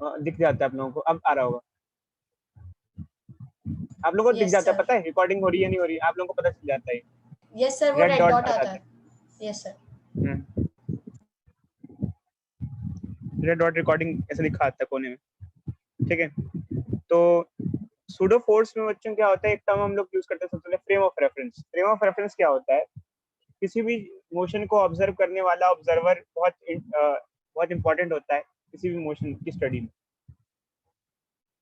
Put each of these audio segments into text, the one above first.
दिख जाता है आप लोगों को, अब आ रहा होगा आप लोगों को दिख Yes, जाता है, sir. पता है रिकॉर्डिंग हो रही है नहीं हो रही है, आप लोगों को पता चल जाता है, Yes, sir. वो रेड red डॉट dot आ आता जाता है. Yes, sir. है। रेड डॉट रिकॉर्डिंग ऐसे दिखा आता है कोने में, ठीक है। तो सूडो फोर्स में बच्चों क्या होता है, एक टर्म हम लोग यूज करते हैं सबसे पहले, frame of reference. Frame of reference क्या होता है, किसी भी मोशन को ऑब्जर्व करने वाला ऑब्जर्वर बहुत इंपॉर्टेंट होता है किसी भी मोशन की स्टडी में।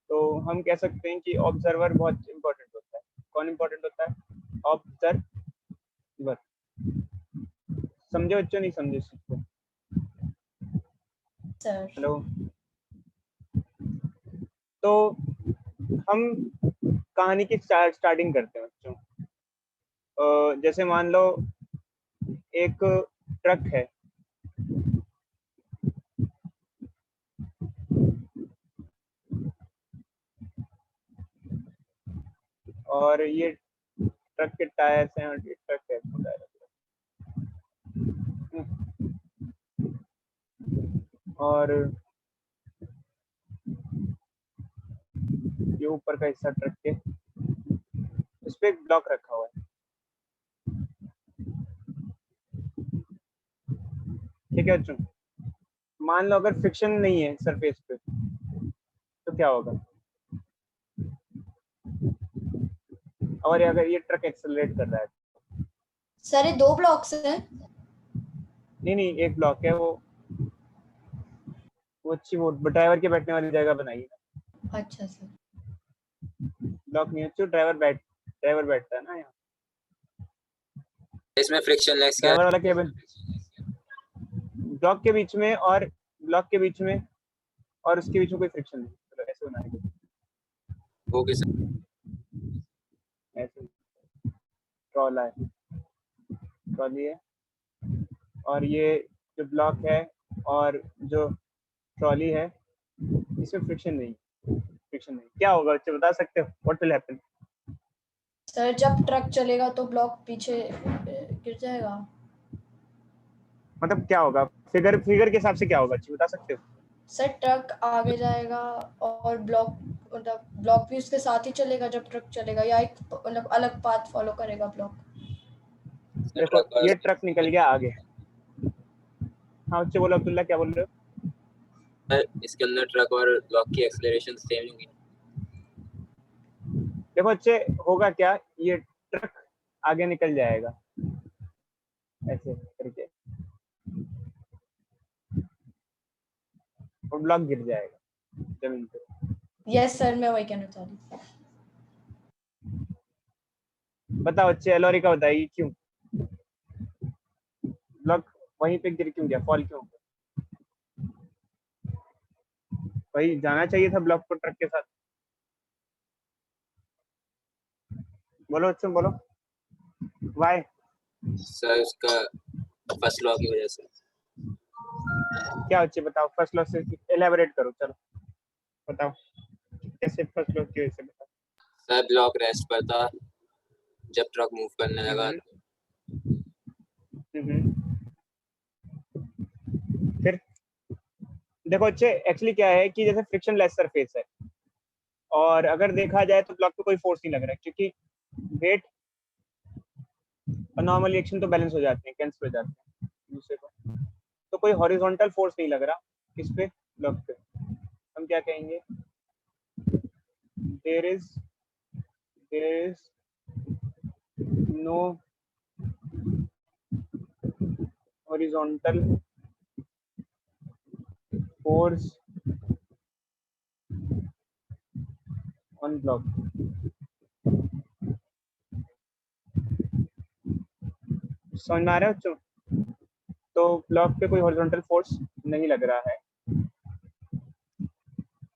तो हम कह सकते हैं कि ऑब्जर्वर बहुत इंपॉर्टेंट होता है। कौन इंपॉर्टेंट होता है? ऑब्जर्वर। समझे बच्चों, नहीं समझे इस चीज को? Sir. हेलो। तो हम कहानी की स्टार्टिंग करते हैं बच्चों। जैसे मान लो एक ट्रक है, और ये ट्रक के टायर्स हैं, और ये ट्रक है और ये ऊपर का हिस्सा ट्रक के, इस पे एक ब्लॉक रखा हुआ है, ठीक है बच्चों। मान लो अगर फ्रिक्शन नहीं है सरफेस पे तो क्या होगा, और अगर ये ट्रक एक्सेलरेट कर रहा है? सर ये 2 ब्लॉक्स हैं. नहीं, एक ब्लॉक है, वो अच्छी, वो ड्राइवर के बैठने वाली जगह बनाई है। अच्छा सर. ब्लॉक नहीं है, ड्राइवर बैठता है ना यहाँ, इसमें फ्रिक्शनलेस क्या ड्राइवर वाला केबिन ब्लॉक के बीच में, और ब्लॉक के बीच में और उसके बीच में कोई फ्रिक्शन नहीं, तो ऐसे बनाएंगे। Okay sir. ऐसे ट्रॉला है, ट्रॉली है, और ये जो ब्लॉक है और जो ट्रॉली है, इसमें फ्रिक्शन नहीं। क्या होगा बच्चे, बता सकते हो? What will happen? सर जब ट्रक चलेगा तो ब्लॉक पीछे गिर जाएगा. मतलब क्या होगा, फिगर के हिसाब से क्या होगा, अच्छी बता सकते हो? सर ट्रक आगे जाएगा और ब्लॉक मतलब ब्लॉक भी उसके साथ ही चलेगा जब ट्रक चलेगा, या एक मतलब अलग पाथ फॉलो करेगा ब्लॉक. देखो ये ट्रक निकल गया आगे। हाँ बच्चे बोलो, अब्दुल्ला क्या बोल रहे हो? सर इसके अंदर ट्रक और ब्लॉक की एक्सेलरेशन सेम होगी। देखो बच्चे, होगा क्या, ये ट्रक आगे निकल जाएगा ऐसे करके, और ब्लॉक गिर जाएगा जमीन पे। यस सर, मैं वही कहना चाह रही थी. बताओ बच्चे, एलोरी का बताइए क्यों ब्लॉक वहीं पे गिर क्यों गया, फॉल क्यों? वही जाना चाहिए था ब्लॉक को ट्रक के साथ। बोलो बच्चों, बोलो वाई। सर उसका फर्स्ट लॉ की वजह से। क्या बच्चे बताओ, फर्स्ट लॉ से एलैबोरेट करो, चलो बताओ कैसे फर्स्ट लॉ की वजह से, बताओ। सर ब्लॉक रेस्ट पर था जब ट्रक मूव करने लगा। फिर देखो बच्चे, एक्चुअली क्या है कि जैसे फ्रिक्शन लेस सरफेस है, और अगर देखा जाए तो ब्लॉक पे कोई फोर्स नहीं लग रहा है, क्योंकि वेट और नॉर्मल रिएक्शन तो बैलेंस हो जाते हैं, कैंसिल हो जाते हैं दूसरे को, तो कोई हॉरिजॉन्टल फोर्स नहीं लग रहा किस पे, ब्लॉक पे। हम क्या कहेंगे, there is no horizontal force on block. समझ में आ रहा है बच्चों? तो ब्लॉक पे कोई हॉरिजॉन्टल फोर्स नहीं लग रहा है,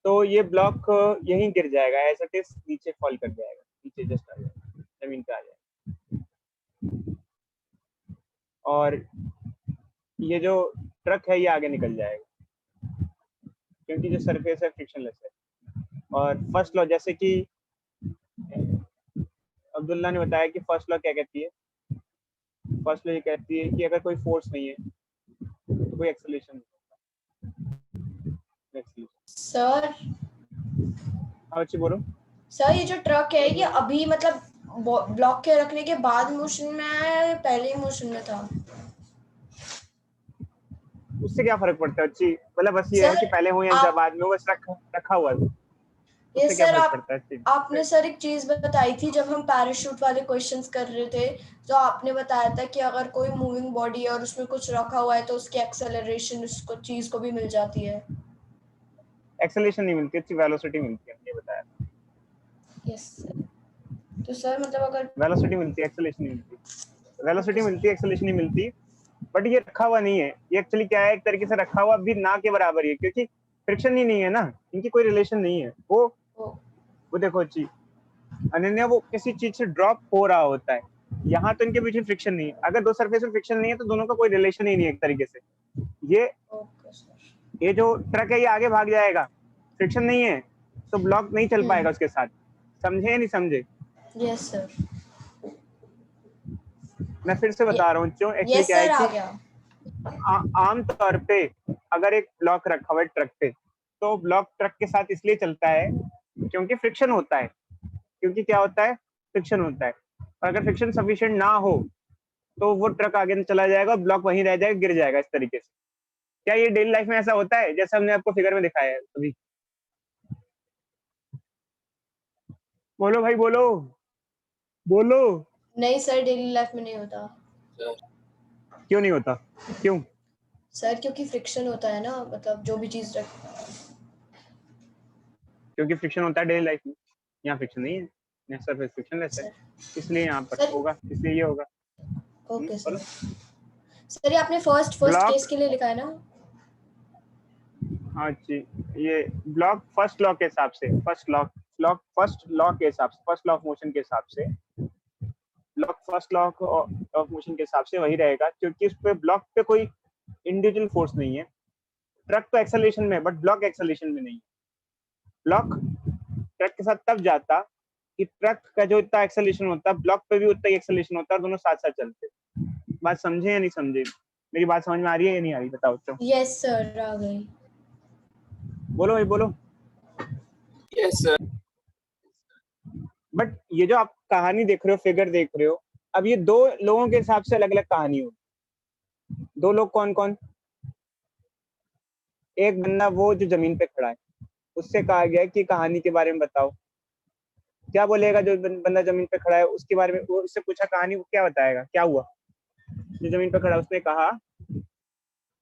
तो ये ब्लॉक यहीं गिर जाएगा, ऐसे टिस नीचे फॉल कर जाएगा, नीचे जस्ट आ जाएगा, जमीन पे आ जाएगा, और ये जो ट्रक है ये आगे निकल जाएगा, क्योंकि जो सरफेस है फ्रिक्शनलेस है। और फर्स्ट लॉ, जैसे कि अब्दुल्ला ने बताया कि फर्स्ट लॉ क्या कहती है, फर्स्ट लॉ ये कहती है कि अगर कोई फोर्स नहीं है तो कोई एक्सेलरेशन नहीं होगा। सर हाँ बच्ची बोलो। सर ये जो ट्रक है ये अभी मतलब ब्लॉक के रखने के बाद मोशन में आया है, पहले ही मोशन में था? उससे क्या फर्क पड़ता है बच्ची, मतलब बस ये है सर, कि पहले हो या आप- बाद में हो, बस रखा हुआ है। ये उससे क्या सर फर्क पड़ता है? आपने सर एक चीज बताई थी जब हम पैराशूट वाले क्वेश्चंस कर रहे थे, तो आपने बताया था कि अगर कोई मूविंग बॉडी है और उसमें कुछ रखा हुआ है तो उसकी एक्सेलरेशन उसको चीज को भी मिल जाती है। एक्सेलरेशन नहीं मिलती, अच्छी वेलोसिटी मिलती है, ये बताया। Yes sir. तो सर मतलब अगर वेलोसिटी मिलती है, एक्सेलरेशन नहीं मिलती। वेलोसिटी Okay, मिलती है, एक्सेलरेशन नहीं मिलती। बट ये रखा हुआ नहीं है, ये एक्चुअली क्या है, एक तरीके से रखा हुआ भी ना के बराबर ही है, क्योंकि फ्रिक्शन ही नहीं है ना, इनकी कोई रिलेशन नहीं है। वो देखो अच्छी अनन्या, वो किसी चीज से ड्रॉप हो रहा होता है, यहाँ तो इनके बीच में फ्रिक्शन नहीं है। अगर दो सरफेस में फ्रिक्शन नहीं है तो दोनों का कोई रिलेशन ही नहीं है एक तरीके से। ये जो ट्रक है ये आगे भाग जाएगा, फ्रिक्शन नहीं है तो ब्लॉक नहीं चल पाएगा उसके साथ। समझे या नहीं समझे? Yes sir. मैं फिर से बता रहा हूँ क्यों। एक्चुअली यस क्या है सर आ कि गया। आम तौर पे अगर एक ब्लॉक रखा हुआ है ट्रक पे, तो ब्लॉक ट्रक के साथ इसलिए चलता है क्योंकि फ्रिक्शन होता है। क्योंकि क्या होता है? फ्रिक्शन होता है। और अगर फ्रिक्शन सफिशिएंट ना हो तो वो ट्रक आगे चला जाएगा, ब्लॉक वहीं रह जाएगा, गिर जाएगा इस तरीके से। क्या ये डेली लाइफ में ऐसा होता है जैसा हमने आपको फिगर में दिखाया है अभी? बोलो भाई, बोलो बोलो। नहीं सर, डेली लाइफ में नहीं होता। क्यों नहीं होता? क्यों? सर क्योंकि फ्रिक्शन होता है ना, मतलब जो भी चीज रख। क्योंकि फ्रिक्शन होता है डेली लाइफ में, यहाँ फ्रिक्शन नहीं है, यहाँ सरफेस फ्रिक्शन रहता है, इसलिए यहाँ पर सर होगा, इसलिए ये होगा। Okay sir. बोलो। सर ये आपने फर्स्ट ब्लॉक, केस के लिए लिखा है ना? हाँ जी, ये ब्लॉक फर्स्ट लॉ के हिसाब से, फर्स्ट लॉ के हिसाब से, फर्स्ट लॉ ऑफ मोशन के हिसाब से, block first law of motion के हिसाब से वही रहेगा, क्योंकि उस पे ब्लॉक पे कोई इंडिविजुअल फोर्स नहीं है। ट्रक तो एक्सेलरेशन में है बट ब्लॉक एक्सेलरेशन में नहीं है। ब्लॉक ट्रक के साथ तब जाता कि ट्रक का जो इतना एक्सेलरेशन होता है, ब्लॉक पे भी उतना ही एक्सेलरेशन होता है, और दोनों साथ साथ चलते। बात समझे या नहीं समझे? मेरी बात समझ में आ रही है या नहीं आ रही? बताओ तो। यस सर आ गई। बोलो भाई बोलो। Yes sir. बट ये जो आप कहानी देख रहे हो, फिगर देख रहे हो, अब ये दो लोगों के हिसाब से अलग अलग कहानी होगी। दो लोग कौन कौन? एक बंदा वो जो जमीन पे खड़ा है, उससे कहा गया कि कहानी के बारे में बताओ। क्या बोलेगा जो बंदा जमीन पे खड़ा है उसके बारे में? वो उससे पूछा कहानी, वो क्या बताएगा, क्या हुआ? जो जमीन पे खड़ा, उसने कहा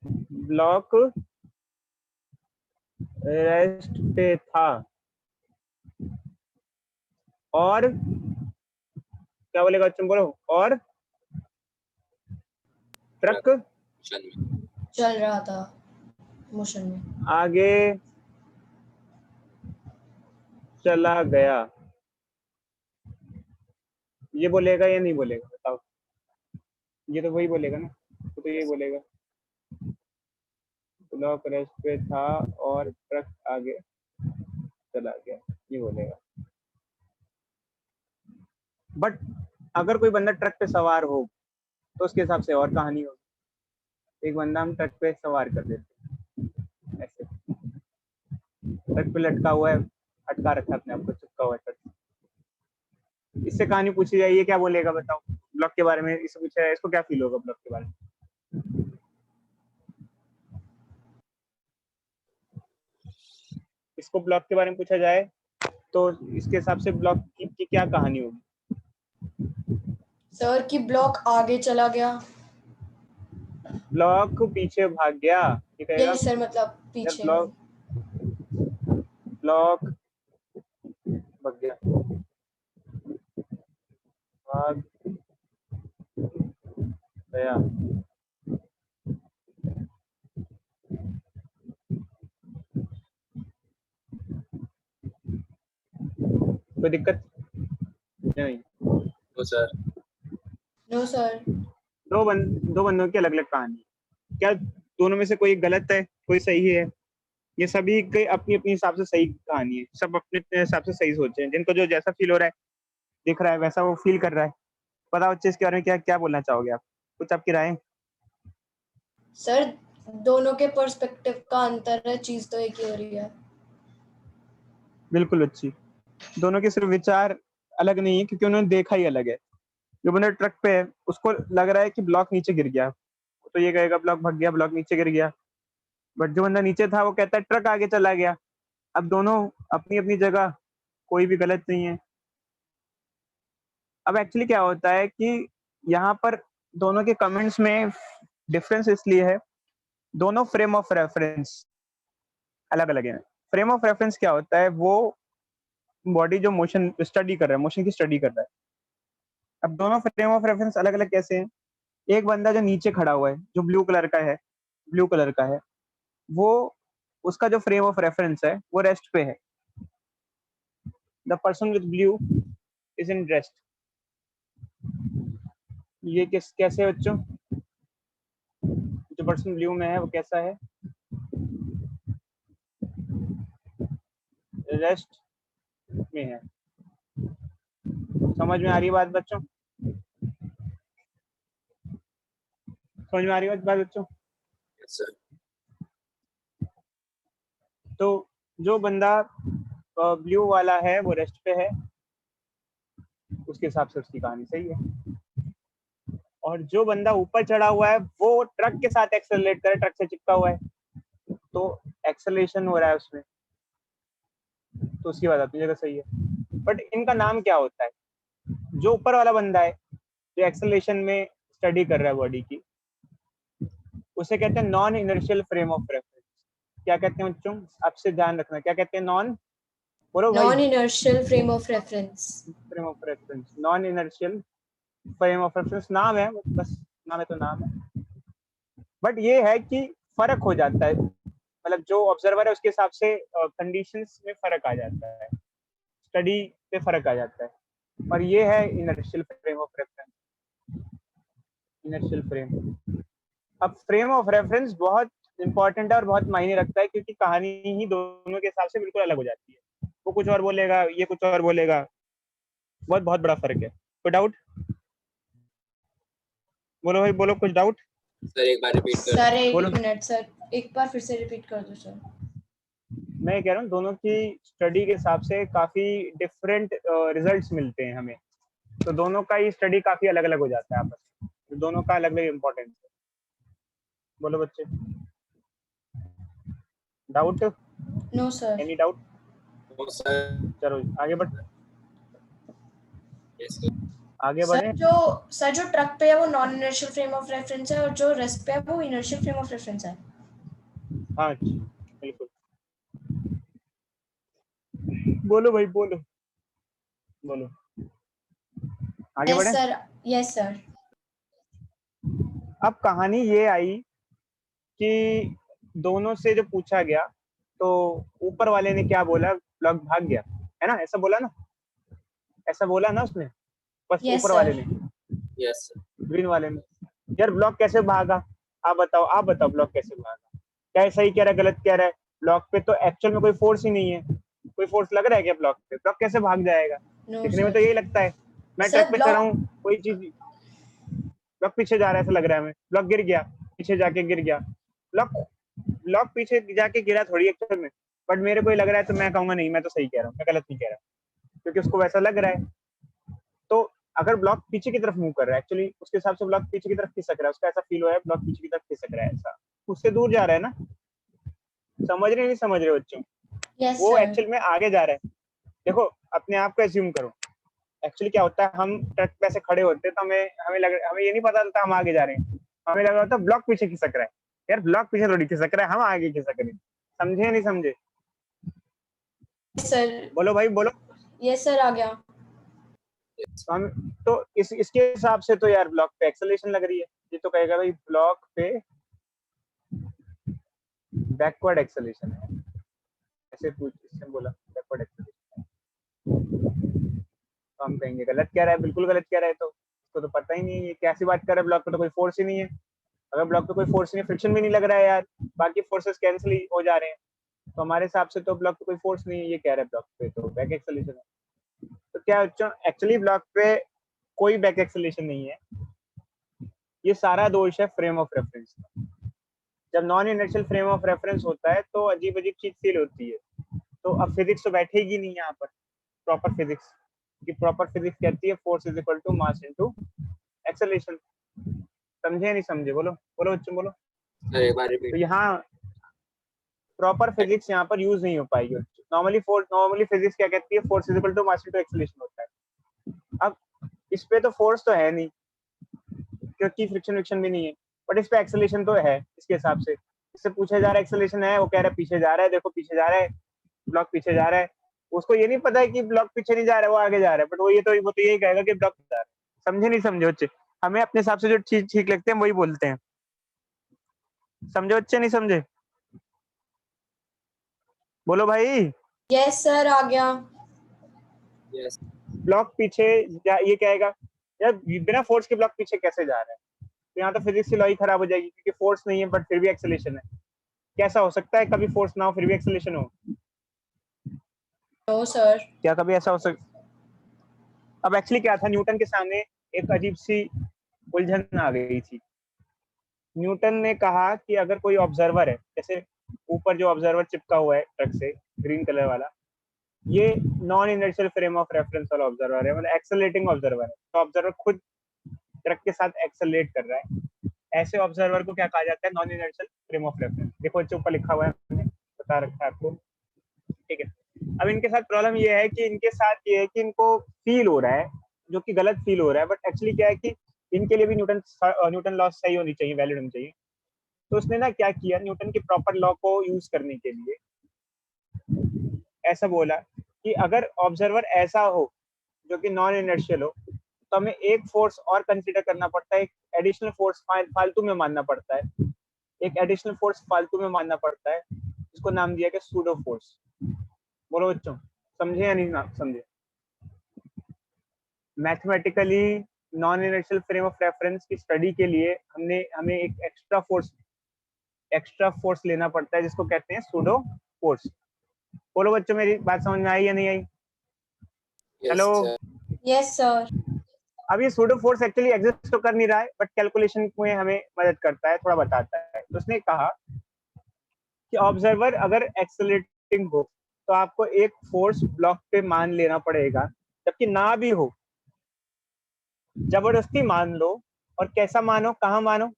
ब्लॉक रेस्ट पे था और क्या बोलेगा? तुम बोलो। और ट्रक चल रहा था मोशन में, आगे चला गया। ये बोलेगा या नहीं बोलेगा? बताओ। ये तो वही बोलेगा ना, तो ये बोलेगा ब्लॉक रेस्ट पे था और ट्रक आगे चला गया, ये बोलेगा। बट अगर कोई बंदा ट्रक पे सवार हो तो उसके हिसाब से और कहानी होगी। एक बंदा हम ट्रक पे सवार कर देते, ऐसे ट्रक पे लटका हुआ है, अटका रखा अपने आप को, चिपका हुआ है ट्रक। इससे कहानी पूछी जाए, ये क्या बोलेगा? बताओ। ब्लॉक के बारे में इससे पूछा है, इसको क्या फील होगा ब्लॉक के बारे में? इसको ब्लॉक के बारे में पूछा जाए तो इसके हिसाब से ब्लॉक की क्या कहानी होगी? सर कि ब्लॉक आगे चला गया। ब्लॉक पीछे भाग गया, ठीक है? यही सर, मतलब पीछे। ब्लॉक भाग गया, भाग गया। कोई दिक्कत नहीं? No sir. No sir. दो बंदों की अलग अलग कहानी। क्या दोनों में से कोई गलत है, कोई सही है? ये सभी के अपनी अपनी हिसाब से सही कहानी है, सब अपने अपने हिसाब से सही सोचे हैं। जिनको जो जैसा फील हो रहा है, दिख रहा है, वैसा वो फील कर रहा है। बताओ अच्छे इसके बारे में क्या क्या बोलना चाहोगे आप? कुछ आपकी राय? सर दोनों के पर्सपेक्टिव का अंतर है, चीज तो एक ही हो रही है। बिल्कुल अच्छी। दोनों के सिर्फ विचार अलग नहीं है क्योंकि उन्होंने देखा ही अलग है। जो बंदा ट्रक पे है उसको लग रहा है कि ब्लॉक नीचे गिर गया, तो ये कहेगा ब्लॉक भाग गया, ब्लॉक नीचे गिर गया। बट जो बंदा नीचे था वो कहता है ट्रक आगे चला गया। अब दोनों अपनी अपनी जगह, कोई भी गलत नहीं है। अब एक्चुअली क्या होता है कि यहाँ पर दोनों के कमेंट्स में डिफरेंस इसलिए है, दोनों फ्रेम ऑफ रेफरेंस अलग अलग है। फ्रेम ऑफ रेफरेंस क्या होता है, वो बॉडी जो मोशन स्टडी कर रहा है, मोशन की स्टडी कर रहा है। अब दोनों फ्रेम ऑफ रेफरेंस अलग अलग कैसे हैं? एक बंदा जो नीचे खड़ा हुआ है, जो ब्लू कलर का है, ब्लू कलर का है, वो उसका जो फ्रेम ऑफ रेफरेंस है वो रेस्ट पे है। The person with blue is in rest. ये कैसे है बच्चों? जो पर्सन ब्लू में है वो कैसा है? रेस्ट में है। समझ में आ रही है बात बच्चों? समझ में आ रही है बात बच्चों? Yes, sir. तो जो बंदा ब्लू वाला है वो रेस्ट पे है, उसके हिसाब से उसकी कहानी सही है। और जो बंदा ऊपर चढ़ा हुआ है वो ट्रक के साथ एक्सेलरेट करे, ट्रक से चिपका हुआ है, तो एक्सेलरेशन हो रहा है उसमें, तो उसकी बात अपनी जगह सही है। बट इनका नाम क्या होता है? जो ऊपर वाला बंदा है, जो एक्सेलरेशन में स्टडी कर रहा है बॉडी की, उसे कहते हैं non inertial frame of reference. क्या कहते हैं बच्चों? आपसे ध्यान रखना, क्या कहते हैं? नॉन, बोलो भाई। Non inertial frame of reference. Frame of reference, non inertial frame of reference नाम है, बस नाम है तो नाम है। बट ये है कि फर्क हो जाता है, मतलब जो ऑब्जर्वर है उसके हिसाब से कंडीशंस में फर्क आ जाता है, स्टडी पे फर्क आ जाता है। और ये है inertial frame of reference, inertial frame. अब फ्रेम ऑफ रेफरेंस बहुत इंपॉर्टेंट है और बहुत मायने रखता है, क्योंकि कहानी ही दोनों के हिसाब से बिल्कुल अलग हो जाती है। वो कुछ और बोलेगा, ये कुछ और बोलेगा, बहुत बहुत बड़ा फर्क है। कोई डाउट? बोलो भाई, बोलो, कुछ डाउट? सर एक बार रिपीट कर सर एक बोलो। मिनट सर, एक बार फिर से रिपीट कर दो सर। मैं कह रहा हूँ दोनों की स्टडी के हिसाब से काफी डिफरेंट रिजल्ट्स मिलते हैं हमें, तो दोनों का ही स्टडी काफी अलग अलग हो जाता है आपस में, तो दोनों का अलग अलग इम्पोर्टेंस है। बोलो बच्चे, doubt? No sir. Any doubt? दो सर। चलो आगे बढ़, Yes, sir. आगे बढ़े। सर जो ट्रक पे है वो non inertial frame of reference है और जो रेस्ट पे है वो इनर्शियल फ्रेम ऑफ रेफरेंस है। हाँ बिल्कुल। बोलो भाई, बोलो बोलो, आगे बढ़े। Sir yes sir. अब कहानी ये आई कि दोनों से जो पूछा गया, तो ऊपर वाले ने क्या बोला? ब्लॉक भाग गया, है ना? ऐसा बोला ना, ऐसा बोला ना उसने, बस Yes, ऊपर sir. वाले ने, Yes, sir. ग्रीन वाले ने। यार ब्लॉक कैसे भागा? आप बताओ, आप बताओ, ब्लॉक कैसे भागा? क्या सही कह रहा है, गलत कह रहा है? ब्लॉक पे तो एक्चुअल में कोई फोर्स ही नहीं है, कोई फोर्स लग रहा है क्या ब्लॉक पे? ब्लॉक कैसे भाग जाएगा? No, दिखने में sir. तो यही लगता है, मैं Sir, ट्रक पे चढ़ा हूँ, कोई चीज, ब्लॉक पीछे जा रहा है ऐसा लग रहा है हमें, ब्लॉक गिर गया, पीछे जाके गिर गया। ब्लॉक ब्लॉक पीछे जाके गिरा थोड़ी एक्चुअल में, बट मेरे को ही लग रहा है, तो मैं कहूंगा नहीं, मैं तो सही कह रहा हूँ, मैं गलत नहीं कह रहा, क्योंकि उसको वैसा लग रहा है। तो अगर ब्लॉक पीछे की तरफ मूव कर रहा है, एक्चुअली उसके हिसाब से ब्लॉक पीछे की तरफ खिसक रहा है, उसका ऐसा फील हो रहा है ब्लॉक पीछे की तरफ खिसक रहा है, ऐसा उससे दूर जा रहा है ना। समझ रहे नहीं समझ रहे बच्चों? Yes, वो sir. एक्चुअल में आगे जा रहा है। देखो अपने आप को एज्यूम करो, एक्चुअली क्या होता है, हम ट्रक पे ऐसे खड़े होते हैं तो हमें ये नहीं पता चलता हम आगे जा रहे हैं, हमें लग रहा होता है ब्लॉक पीछे खिसक रहा है। यार ब्लॉक पीछे थोड़ी खिसक रहा है, हम आगे खिसक रहे हैं। समझे नहीं समझे? Yes, sir. बोलो भाई बोलो। Yes, sir. आ गया। हम तो इसके हिसाब से तो यार ब्लॉक पे एक्सेलरेशन लग रही है, ये तो कहेगा भाई ब्लॉक पे बैकवर्ड एक्सेलरेशन है, ऐसे पूछ इसने बोला बैकवर्ड एक्सेलरेशन, तो हम कहेंगे गलत कह रहा है, बिल्कुल गलत कह रहा है, तो इसको तो पता ही नहीं है ये कैसी बात कर रहा है, ब्लॉक पे तो कोई फोर्स ही नहीं है। अगर ब्लॉक पे कोई फोर्स नहीं, फ्रिक्शन भी नहीं लग रहा है यार, बाकी फोर्सेस कैंसिल हो जा रहे हैं, तो हमारे हिसाब से तो ब्लॉक पे कोई फोर्स नहीं है, ये कह रहा है ब्लॉक पे तो बैक एक्सेलरेशन है। तो क्या बच्चों, एक्चुअली ब्लॉक पे कोई बैक एक्सेलरेशन नहीं है, ये सारा दोष है फ्रेम ऑफ रेफरेंस का। जब non inertial frame of reference होता है तो अजीब अजीब चीज फील होती है, तो अब फिजिक्स तो बैठेगी नहीं यहाँ पर, प्रॉपर फिजिक्स, कि प्रॉपर फिजिक्स कहती है force is equal to mass into acceleration. समझे या नहीं समझे? बोलो बोलो बच्चों बोलो। सर एक बार तो रिपीट। यहाँ प्रॉपर फिजिक्स यहाँ पर यूज नहीं हो पाएगी। नॉर्मली फिजिक्स क्या कहती है, force is equal to mass into acceleration होता है। अब इस पे तो फोर्स तो है नहीं क्योंकि फ्रिक्शन विक्शन भी नहीं है, बट इस पे एक्सेलरेशन तो है इसके हिसाब से। इससे पूछा जा रहा है एक्सेलरेशन है, वो कह रहा है पीछे जा रहा है, देखो पीछे जा रहा है, ब्लॉक पीछे जा रहा है। उसको ये नहीं पता है कि ब्लॉक पीछे नहीं जा रहा है, वो आगे जा रहा है, बट वो तो यही कहेगा कि ब्लॉक जा रहा है। समझे नहीं समझे बच्चे? हमें अपने हिसाब से जो चीज ठीक लगते हैं वही बोलते हैं। समझे बच्चे नहीं समझे? बोलो भाई। यस सर, आ गया। यस ब्लॉक पीछे ये कहेगा यार बिना फोर्स के ब्लॉक पीछे कैसे जा रहा है, तो यहाँ तो फिजिक्स की लॉ ही खराब हो जाएगी क्योंकि फोर्स नहीं है बट फिर भी एक्सेलरेशन है। कैसा हो सकता है कभी फोर्स ना हो फिर भी एक्सेलरेशन हो? No sir. क्या कभी ऐसा हो सकता? अब एक्चुअली क्या था, न्यूटन के सामने एक अजीब सी उलझन आ गई थी। न्यूटन ने कहा कि अगर कोई ऑब्जर्वर है, जैसे ऊपर जो ऑब्जर्वर चिपका हुआ है ट्रक से, ग्रीन कलर वाला, ये non inertial frame of reference वाला ऑब्जर्वर है, मतलब एक्सेलरेटिंग ऑब्जर्वर है। तो ऑब्जर्वर खुद ट्रक के साथ एक्सेलरेट कर रहा है, ऐसे ऑब्जर्वर को क्या कहा जाता है? Non inertial frame of reference. देखो बच्चों ऊपर लिखा हुआ है, मैंने बता रखा है आपको, ठीक है। अब इनके साथ प्रॉब्लम ये है कि इनके साथ ये है कि इनको फील हो रहा है, जो कि गलत फील हो रहा है, बट एक्चुअली क्या है कि इनके लिए भी न्यूटन लॉ सही होनी चाहिए, वैलिड होनी चाहिए। तो उसने ना क्या किया, न्यूटन की प्रॉपर लॉ को यूज करने के लिए ऐसा बोला कि अगर ऑब्जर्वर ऐसा हो जो कि नॉन इनर्शियल हो, तो हमें एक फोर्स और कंसीडर करना पड़ता है, एक एडिशनल फोर्स फालतू में मानना पड़ता है, एक एडिशनल फोर्स फालतू में मानना पड़ता है, जिसको नाम दिया गया सूडो फोर्स। बोलो बच्चों, समझे या नहीं ना समझे? Mathematically non inertial frame of reference की स्टडी के लिए हमें एक एक्स्ट्रा फोर्स लेना पड़ता है जिसको कहते हैं सूडो फोर्स। बोलो बच्चों, मेरी बात समझ में आई या नहीं आई? हेलो। Yes sir. अब ये सूडो फोर्स एक्चुअली एग्जिस्ट तो कर नहीं रहा है, बट कैलकुलेशन में हमें मदद करता है, थोड़ा बताता है। तो उसने कहा कि ऑब्जर्वर अगर एक्सेलरेटिंग हो तो आपको एक फोर्स ब्लॉक पे मान लेना पड़ेगा, जबकि ना भी हो जबरदस्ती मान लो। और कैसा मानो, कहाँ मानो?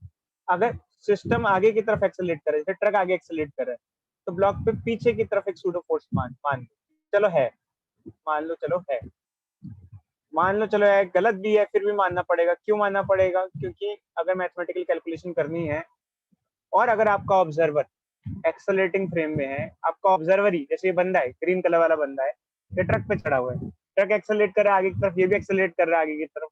अगर सिस्टम आगे की तरफ एक्सेलरेट करे, जैसे ट्रक आगे एक्सेलरेट कर रहा है, तो ब्लॉक पे पीछे की तरफ एक सूडो फोर्स मान लो। चलो है, मान लो, चलो है, मान लो चलो है, गलत भी है फिर भी मानना पड़ेगा। क्यों मानना पड़ेगा? क्योंकि अगर मैथमेटिकल कैलकुलेशन करनी है और अगर आपका ऑब्जर्वर एक्सेलरेटिंग फ्रेम में है, आपका ऑब्जर्वर ही, जैसे ये बंदा है, ग्रीन कलर वाला बंदा है, ये ट्रक पे चढ़ा हुआ है, ट्रक एक्सेलरेट कर रहा है आगे की तरफ, ये भी एक्सेलरेट कर रहा है आगे की तरफ।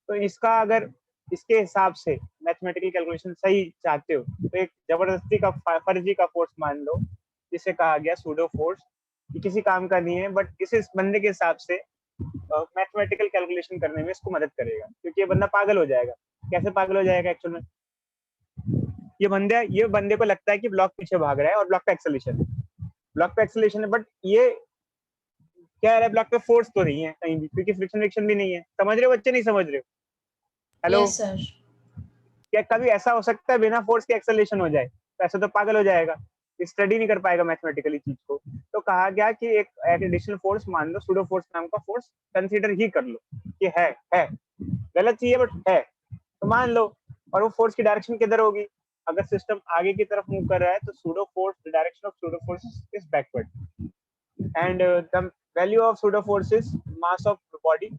तो इसका अगर इसके हिसाब से मैथमेटिकल कैलकुलेशन सही चाहते हो तो एक जबरदस्ती का फर्जी का फोर्स मान लो, जिसे कहा गया सूडो फोर्स। ये किसी काम का नहीं है, बट इस बंदे के हिसाब से मैथमेटिकल कैलकुलेशन करने में इसको मदद करेगा, क्योंकि ये बंदा पागल हो जाएगा। कैसे पागल हो जाएगा एक्चुअल में? ये बंदे को लगता है कि ब्लॉक पीछे भाग रहा है और ब्लॉक पे एक्सेलरेशन है, ब्लॉक पे एक्सेलरेशन है, बट ये क्या रहा है, ब्लॉक पे फोर्स तो नहीं है कहीं भी, क्योंकि फ्रिक्शन विक्शन भी नहीं है। समझ रहे हो बच्चे, नहीं समझ रहे हो? हेलो। Yes sir. क्या कभी ऐसा हो सकता है बिना फोर्स के एक्सेलरेशन हो जाए? तो ऐसा तो पागल हो जाएगा, स्टडी नहीं कर पाएगा मैथमेटिकली चीज को। तो कहा गया कि एक एडिशनल फोर्स मान लो, सूडो फोर्स नाम का फोर्स कंसीडर ही कर लो कि है गलत चीज है बट है, तो मान लो। और वो फोर्स की डायरेक्शन किधर होगी? अगर सिस्टम आगे की तरफ मूव कर रहा है तो pseudo force, the direction of pseudo force is backward, and the value of pseudo force is mass of body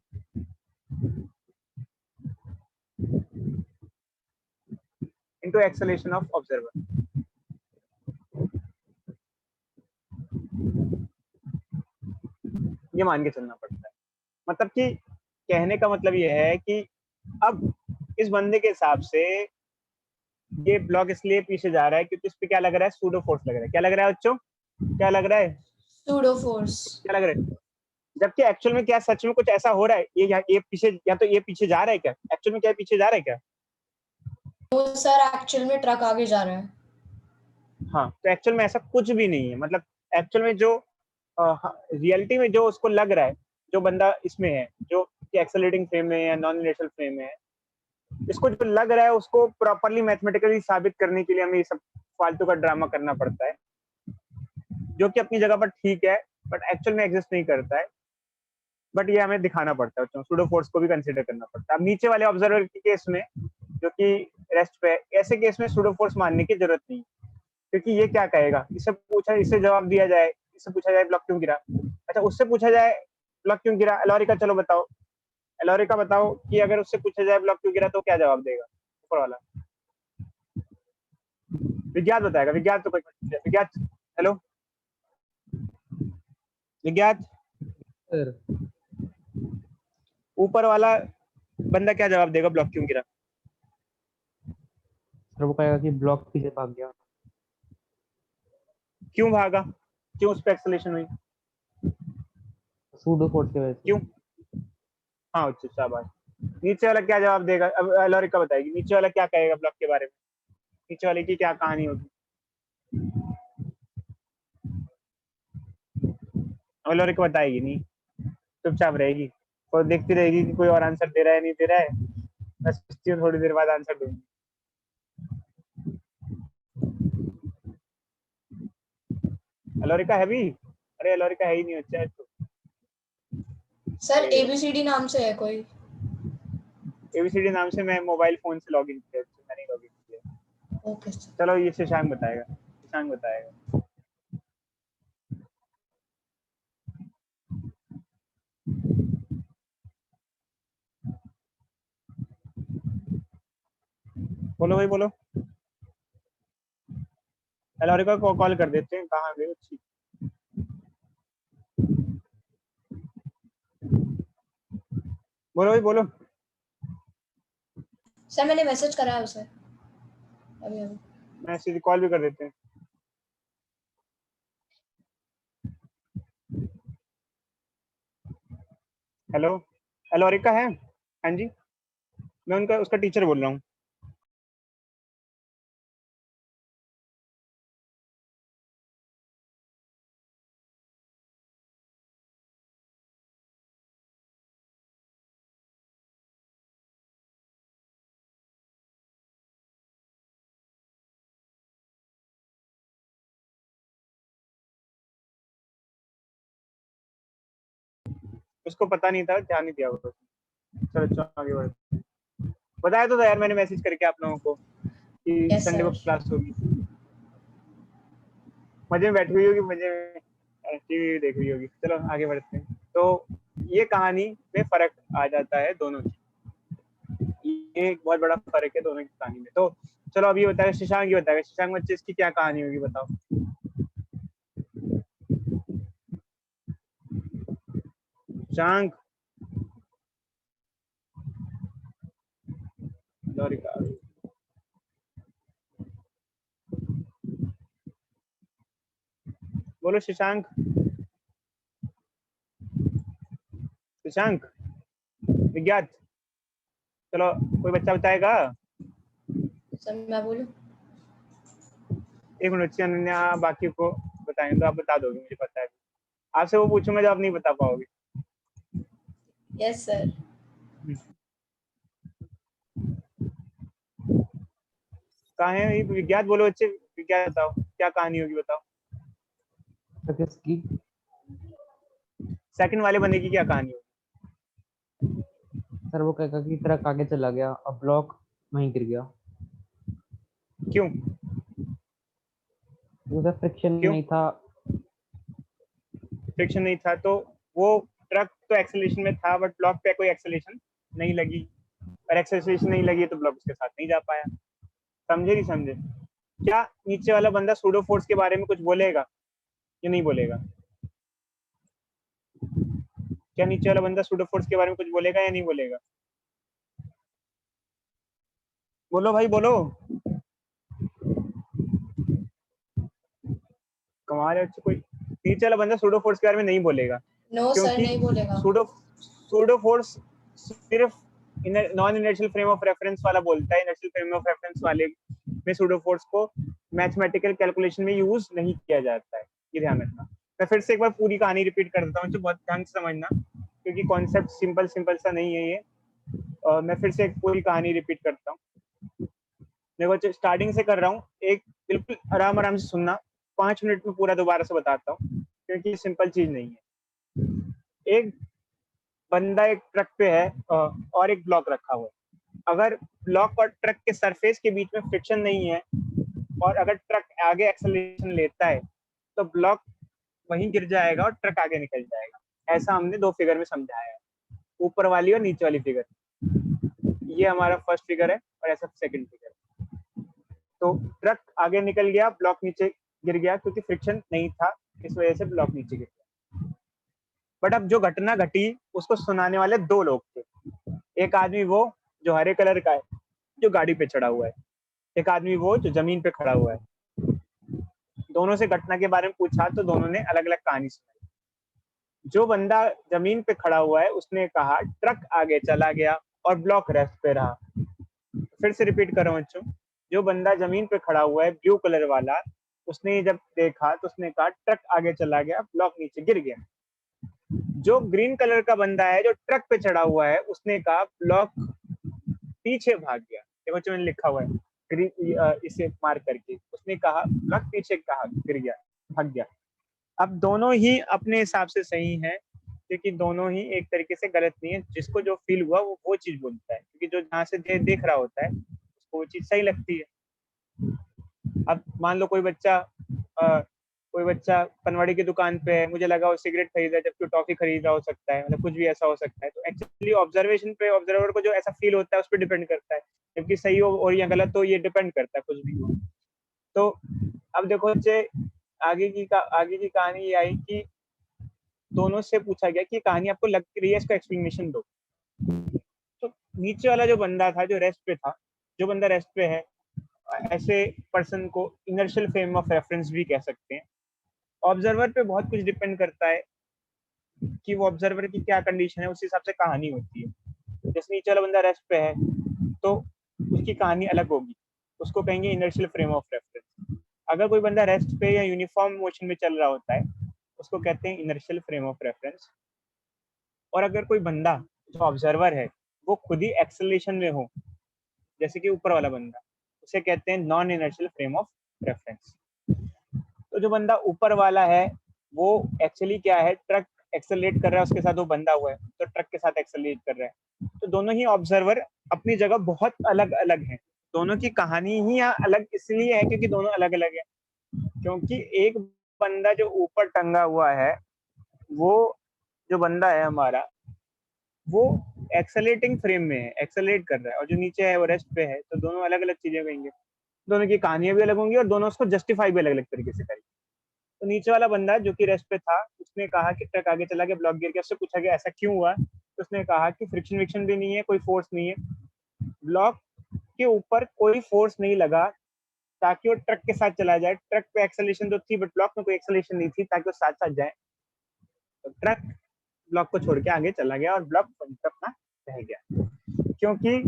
into acceleration of observer। ये मान के चलना पड़ता है। मतलब कि कहने का मतलब ये है कि अब इस बंदे के हिसाब से ये ब्लॉक इसलिए पीछे जा रहा है क्योंकि इस पे क्या लग रहा है? सूडो फोर्स लग रहा है। क्या लग रहा है बच्चों? क्या लग रहा है? Pseudo force. क्या लग रहा है? जबकि एक्चुअल में क्या सच में कुछ ऐसा हो रहा है? ये पीछे, या तो ये पीछे जा रहा है क्या? एक्चुअल में क्या पीछे जा रहा है क्या? वो सर एक्चुअल में ट्रक आगे जा रहा है। हाँ, तो एक्चुअल में ऐसा कुछ भी नहीं है। मतलब एक्चुअल में जो रियलिटी में जो उसको लग रहा है, जो बंदा इसमें है, जो एक्सेलरेटिंग फ्रेम में है या नॉन इनर्शियल फ्रेम में है, इसको जो लग रहा है उसको प्रॉपरली मैथमेटिकली साबित करने के लिए हमें ये सब फालतू का ड्रामा करना पड़ता है। जो कि अपनी जगह पर ठीक है बट एक्चुअल में एग्जिस्ट नहीं करता है, बट ये हमें दिखाना पड़ता है, सूडो फोर्स को भी कंसीडर करना पड़ता है। अब नीचे वाले ऑब्जर्वर के केस में जो कि रेस्ट पे, ऐसे केस में सूडो फोर्स मानने की जरूरत नहीं, क्योंकि ये क्या कहेगा, इससे जवाब दिया जाए, इससे पूछा जाए ब्लॉक क्यों गिरा, अच्छा उससे पूछा जाए ब्लॉक क्यों गिरा, एलोरिका चलो बताओ, एलोरिका बताओ कि अगर उससे पूछा जाए ब्लॉक क्यों गिरा तो क्या जवाब देगा ऊपर वाला, विज्ञात बताएगा, विज्ञात तो कोई, विज्ञात हेलो विज्ञात सर ऊपर वाला बंदा क्या जवाब देगा ब्लॉक क्यों गिरा? सर वो कहेगा कि ब्लॉक पीछे भाग गया। क्यों भागा, क्यों उस पर एक्सेलेरेशन हुई, सूडो फोर्स की वजह से। क्यों? हाँ अच्छा शाबाश। नीचे वाला क्या जवाब देगा? अब एलोरिका बताएगी नीचे वाला क्या कहेगा ब्लॉक के बारे में, नीचे वाले की क्या कहानी होगी, एलोरिका बताएगी नहीं, चुपचाप रहेगी और देखती रहेगी कि कोई और आंसर दे रहा है नहीं दे रहा है, मैं सोचती हूँ थोड़ी देर बाद आंसर दूंगी। एलोरिका है भी? अरे एलोरिका है ही नहीं, अच्छा है तो। सर ABCD नाम से है कोई? ABCD नाम से मैं मोबाइल फोन से लॉगिन किया, मैंने लॉगिन किया। Okay sir. चलो ये शशांक बताएगा, शशांक बताएगा। बोलो भाई बोलो, एलोरिका को कॉल कर देते हैं, कहाँ गई अच्छी, बोलो भाई बोलो। सर मैंने मैसेज करा है उसे अभी अभी। मैं सीधी कॉल भी कर देते हैं। हेलो एलोरिका है? हाँ जी, मैं उनका उसका टीचर बोल रहा हूँ। उसको पता नहीं था, ध्यान नहीं दिया वो। चलो अच्छा आगे बढ़ते हैं। बताया तो था यार मैंने मैसेज करके आप लोगों को कि Yes, संडे को sir. क्लास होगी, मजे में बैठी हुई होगी, मजे में टीवी देख रही होगी। चलो आगे बढ़ते हैं। तो ये कहानी में फर्क आ जाता है दोनों की, ये एक बहुत बड़ा फर्क है दोनों की कहानी में। तो चलो अभी बताएगा शशांक, ये बताएगा शशांक बच्चे इसकी क्या कहानी होगी बताओ। शशांक बोलो शशांक, शशांक विज्ञात, चलो कोई बच्चा बताएगा? सर मैं बोलूं? एक मिनट, अनन्या बाकी को बताएंगे तो आप बता दोगे, मुझे पता है। आपसे वो पूछूंगा जो आप नहीं बता पाओगे। Yes sir. कहाँ है विज्ञात? बोलो बच्चे, विज्ञात बताओ क्या कहानी होगी बताओ। तो किसकी? सेकंड वाले बंदे की क्या कहानी होगी? सर वो कहेगा कि ट्रक आगे चला गया, अब ब्लॉक वहीं गिर गया। क्यों? उधर फ्रिक्शन क्यों? नहीं था। फ्रिक्शन नहीं था तो वो ट्रक तो एक्सेलरेशन में था बट ब्लॉक पे कोई एक्सेलरेशन नहीं लगी, और एक्सेलरेशन नहीं लगी तो ब्लॉक उसके साथ नहीं जा पाया। समझे नहीं समझे? क्या नीचे वाला बंदा सूडो फोर्स के बारे में कुछ बोलेगा या नहीं बोलेगा? क्या नीचे वाला बंदा सूडो फोर्स के बारे में कुछ बोलेगा या नहीं बोलेगा? बोलो भाई बोलो, कमाल है बच्चे। कोई नीचे वाला बंदा सूडो फोर्स के बारे में नहीं बोलेगा नो सर क्योंकि नहीं बोलेगा। सूडो फोर्स सिर्फ non inertial frame of reference वाला बोलता है, इनर्शियल फ्रेम ऑफ रेफरेंस वाले में सूडो फोर्स को मैथमेटिकल कैलकुलेशन में यूज नहीं किया जाता है, ये ध्यान रखना। मैं फिर से एक बार पूरी कहानी रिपीट कर देता हूँ, तो बहुत ध्यान से समझना क्योंकि कॉन्सेप्ट सिंपल सिंपल सा नहीं है ये। मैं फिर से एक पूरी कहानी रिपीट करता हूँ, देखो स्टार्टिंग से कर रहा हूँ, एक बिल्कुल आराम आराम से सुनना, 5 मिनट में पूरा दोबारा से बताता हूँ, क्योंकि सिंपल चीज नहीं है। एक बंदा एक ट्रक पे है और एक ब्लॉक रखा हुआ है। अगर ब्लॉक और ट्रक के सरफेस के बीच में फ्रिक्शन नहीं है और अगर ट्रक आगे एक्सेलरेशन लेता है तो ब्लॉक वहीं गिर जाएगा और ट्रक आगे निकल जाएगा। ऐसा हमने 2 फिगर में समझाया है, ऊपर वाली और नीचे वाली फिगर। ये हमारा फर्स्ट फिगर है और ऐसा सेकंड फिगर है। तो ट्रक आगे निकल गया, ब्लॉक नीचे गिर गया क्योंकि फ्रिक्शन नहीं था, इस वजह से ब्लॉक नीचे गिर गया। बट अब जो घटना घटी उसको सुनाने वाले 2 लोग थे। एक आदमी वो जो हरे कलर का है, जो गाड़ी पे चढ़ा हुआ है, एक आदमी वो जो जमीन पे खड़ा हुआ है। दोनों से घटना के बारे में पूछा तो दोनों ने अलग अलग कहानी सुनाई। जो बंदा जमीन पे खड़ा हुआ है उसने कहा ट्रक आगे चला गया और ब्लॉक रेस्ट पे रहा। फिर से रिपीट कर रहा हूँ बच्चों, जो बंदा जमीन पे खड़ा हुआ है ब्लू कलर वाला, उसने जब देखा तो उसने कहा ट्रक आगे चला गया, ब्लॉक नीचे गिर गया। जो ग्रीन कलर का बंदा है जो ट्रक पे चढ़ा हुआ है उसने कहा ब्लॉक पीछे भाग गया। देखो जो मैंने लिखा हुआ है ग्रीन इसे मार्क करके, उसने कहा ब्लॉक पीछे कहा गिर गया, भाग गया। अब दोनों ही अपने हिसाब से सही हैं, क्योंकि दोनों ही एक तरीके से गलत नहीं है। जिसको जो फील हुआ वो चीज बोलता है, क्योंकि जो जहाँ से देख रहा होता है उसको वो चीज सही लगती है। अब मान लो कोई बच्चा पनवाड़ी की दुकान पे है, मुझे लगा वो सिगरेट खरीद रहा है जबकि टॉफी खरीद रहा हो सकता है, मतलब कुछ भी ऐसा हो सकता है। तो एक्चुअली ऑब्जर्वेशन पे ऑब्जर्वर को जो ऐसा फील होता है उस पर डिपेंड करता है, जबकि सही हो और या गलत हो ये डिपेंड करता है, कुछ भी हो। तो अब देखो बच्चे आगे की कहानी ये आई कि दोनों से पूछा गया कि कहानी आपको लग रही है, इसका एक्सप्लेनेशन दो। तो नीचे वाला जो बंदा था जो रेस्ट पे था, जो बंदा रेस्ट पे है, ऐसे पर्सन को इनर्शियल फ्रेम ऑफ रेफरेंस भी कह सकते हैं। ऑब्जर्वर पे बहुत कुछ डिपेंड करता है कि वो ऑब्जर्वर की क्या कंडीशन है, उस हिसाब से कहानी होती है। जैसे नीचे वाला बंदा रेस्ट पे है तो उसकी कहानी अलग होगी, उसको कहेंगे इनर्शियल फ्रेम ऑफ रेफरेंस। अगर कोई बंदा रेस्ट पे या यूनिफॉर्म मोशन में चल रहा होता है उसको कहते हैं इनर्शियल फ्रेम ऑफ रेफरेंस। और अगर कोई बंदा जो ऑब्जर्वर है वो खुद ही एक्सेलरेशन में हो, जैसे कि ऊपर वाला बंदा, उसे कहते हैं non inertial frame of reference. तो जो बंदा ऊपर वाला है वो एक्चुअली क्या है, ट्रक एक्सेलरेट कर रहा है, उसके साथ वो बंदा हुआ है तो ट्रक के साथ एक्सेलरेट कर रहा है। तो दोनों ही ऑब्जर्वर अपनी जगह बहुत अलग अलग हैं। दोनों की कहानी ही यहाँ अलग इसलिए है क्योंकि दोनों अलग अलग है। क्योंकि एक बंदा जो ऊपर टंगा हुआ है, वो जो बंदा है हमारा, वो एक्सेलरेटिंग फ्रेम में है, एक्सेलरेट कर रहा है, और जो नीचे है वो रेस्ट पे है। तो दोनों अलग अलग चीजें कहेंगे, दोनों की कहानियां भी अलग होंगी और दोनों उसको जस्टिफाई भी अलग अलग तरीके से करेंगे। तो नीचे वाला बंदा जो कि रेस्ट पे था उसने कहा कि ट्रक आगे चला गया, ब्लॉक गिर गया। उससे पूछा गया ऐसा क्यों हुआ, तो उसने कहा कि फ्रिक्शन विक्शन भी नहीं है, कोई फोर्स नहीं है, ब्लॉक के ऊपर कोई फोर्स नहीं लगा ताकि वो ट्रक के साथ चला जाए। ट्रक पे एक्सेलरेशन तो थी बट ब्लॉक में कोई एक्सेलरेशन नहीं थी ताकि वो साथ साथ जाए। तो ट्रक ब्लॉक को छोड़ के आगे चला गया और ब्लॉक अपना रह गया, क्योंकि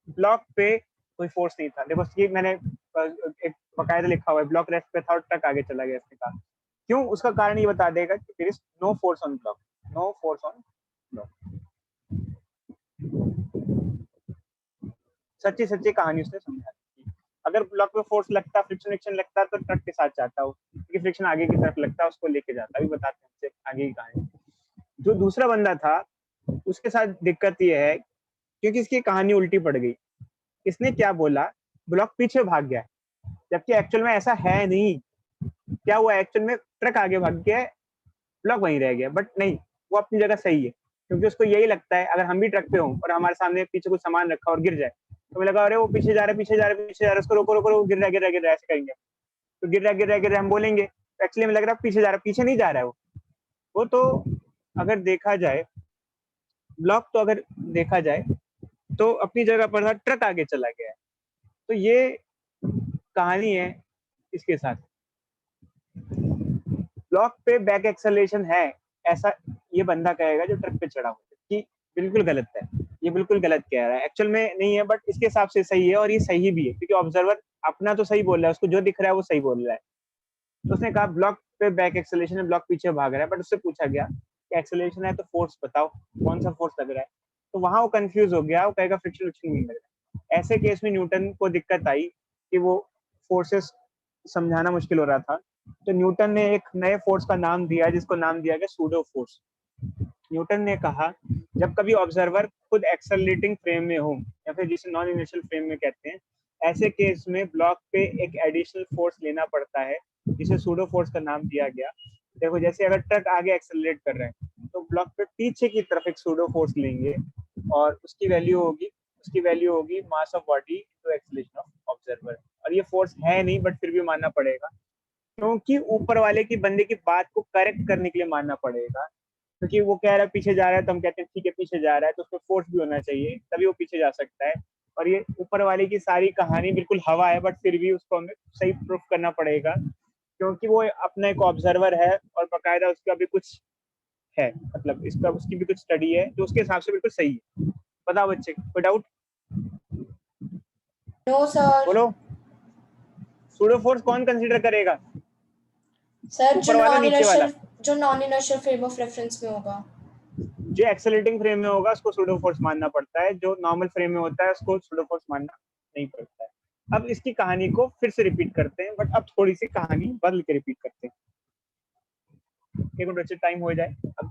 ब्लॉक पे कोई फोर्स नहीं था। देखो ये मैंने एक बकायदा लिखा हुआ है, ब्लॉक रेस्ट पे था और ट्रक आगे चला गया। इसने कहा क्यों, उसका कारण ये बता देगा कि there is no force on block, no force on block. सच्ची सच्ची कहानी उसने समझा दी। अगर ब्लॉक पे फोर्स लगता, फ्रिक्शन विक्शन लगता तो ट्रक के साथ जाता हो, क्योंकि फ्रिक्शन आगे की तरफ लगता है, उसको लेके जाता। अभी बताते हैं आगे की कहानी। जो दूसरा बंदा था उसके साथ दिक्कत ये है क्योंकि इसकी कहानी उल्टी पड़ गई। इसने क्या बोला, ब्लॉक पीछे भाग गया, जबकि एक्चुअल में ऐसा है नहीं। क्या हुआ एक्चुअल में, ट्रक आगे भाग गया, ब्लॉक वहीं रह गया। बट नहीं, वो अपनी जगह सही है, क्योंकि उसको यही लगता है अगर हम भी ट्रक पे हों और हमारे सामने पीछे कुछ सामान रखा और गिर जाए तो मुझे लगा अरे वो पीछे जा रहा है, पीछे जा रहा है, पीछे जा रहा है, उसको रोको रोको रोको, गिर रहा है गिर रहा है गिर रहा है, ऐसे करेंगे। तो गिर रहा है गिर रहा है गिर रहा है हम बोलेंगे, एक्चुअली हमें लग रहा है पीछे जा रहा है, पीछे नहीं जा रहा है वो तो अगर देखा जाए, ब्लॉक तो अगर देखा जाए तो अपनी जगह पर था, ट्रक आगे चला गया है। तो ये कहानी है इसके साथ। ब्लॉक पे बैक एक्सेलरेशन है ऐसा ये बंदा कहेगा जो ट्रक पे चढ़ा हुआ है, कि बिल्कुल गलत है, ये बिल्कुल गलत कह रहा है। एक्चुअल में नहीं है बट इसके हिसाब से सही है, और ये सही भी है क्योंकि ऑब्जर्वर अपना तो सही बोल रहा है, उसको जो दिख रहा है वो सही बोल रहा है। तो उसने कहा ब्लॉक पे बैक एक्सेलरेशन है, ब्लॉक पीछे भाग रहा है। बट उससे पूछा गया कि एक्सेलरेशन है तो फोर्स बताओ, कौन सा फोर्स लग रहा है। तो वहां वो कंफ्यूज हो गया, वो कहेगा फ्रिक्शन विक्शन नहीं लग रहा है। ऐसे केस में न्यूटन को दिक्कत आई कि वो फोर्सेस समझाना मुश्किल हो रहा था, तो न्यूटन ने एक नए फोर्स का नाम दिया जिसको नाम दिया गया सूडो फोर्स। न्यूटन ने कहा जब कभी ऑब्जर्वर खुद एक्सेलरेटिंग फ्रेम में हो या फिर जिसे नॉन इनर्शियल फ्रेम में कहते हैं, ऐसे केस में ब्लॉक पे एक एडिशनल फोर्स लेना पड़ता है जिसे सूडो फोर्स का नाम दिया गया। देखो जैसे अगर ट्रक आगे एक्सेलरेट कर रहे हैं तो ब्लॉक पे पीछे की तरफ एक सूडो फोर्स लेंगे और उसकी वैल्यू होगी mass of body into acceleration of observer. और ये फोर्स है नहीं बट फिर भी मानना पड़ेगा, क्योंकि ऊपर वाले की बंदे की बात को करेक्ट करने के लिए मानना पड़ेगा, क्योंकि वो कह रहा है पीछे जा रहा है तो हम कहते हैं ठीक है पीछे जा रहा है, तो उसमें फोर्स भी होना चाहिए तभी वो पीछे जा सकता है। और ये ऊपर वाले की सारी कहानी बिल्कुल हवा है बट फिर भी उसको हमें सही प्रूफ करना पड़ेगा, क्योंकि वो अपना एक ऑब्जर्वर है और बाकायदा उसका भी कुछ है, मतलब इसका उसकी भी कुछ स्टडी है जो उसके हिसाब से बिल्कुल सही है। बताओ बच्चे, कोई डाउट? No sir. बोलो, सूडो फोर्स कौन कंसीडर करेगा? सर ऊपर वाला नीचे वाला? जो non inertial frame of reference में होगा। जो एक्सेलरेटिंग फ्रेम में होगा उसको सूडो फोर्स मानना पड़ता है, जो नॉर्मल फ्रेम में होता है उसको सूडो फोर्स मानना नहीं पड़ता है। अब इसकी कहानी को फिर से रिपीट करते हैं, बट अब थोड़ी सी कहानी बदल के रिपीट करते हैं। एक मिनट बच्चे, टाइम हो जाए। अब